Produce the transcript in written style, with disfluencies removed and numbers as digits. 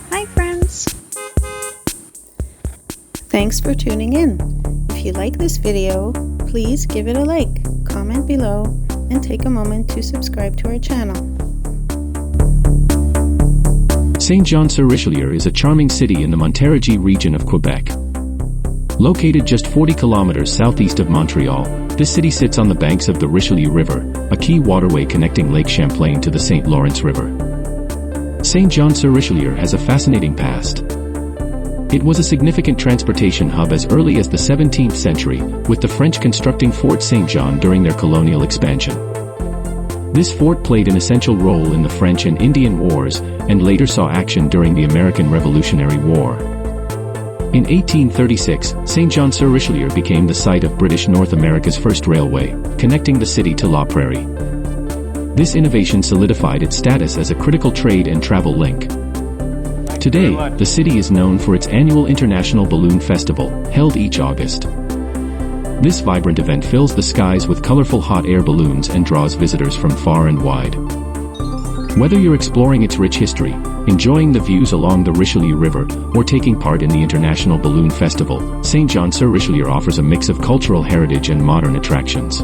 Hi friends! Thanks for tuning in. If you like this video, please give it a like, comment below, and take a moment to subscribe to our channel. Saint-Jean-sur-Richelieu is a charming city in the Montérégie region of Quebec. Located just 40 kilometers southeast of Montreal, this city sits on the banks of the Richelieu River, a key waterway connecting Lake Champlain to the St. Lawrence River. Saint-Jean-sur-Richelieu has a fascinating past. It was a significant transportation hub as early as the 17th century, with the French constructing Fort Saint-Jean during their colonial expansion. This fort played an essential role in the French and Indian Wars, and later saw action during the American Revolutionary War. In 1836, Saint-Jean-sur-Richelieu became the site of British North America's first railway, connecting the city to La Prairie. This innovation solidified its status as a critical trade and travel link. Today, the city is known for its annual International Balloon Festival, held each August. This vibrant event fills the skies with colorful hot air balloons and draws visitors from far and wide. Whether you're exploring its rich history, enjoying the views along the Richelieu River, or taking part in the International Balloon Festival, Saint-Jean-sur-Richelieu offers a mix of cultural heritage and modern attractions.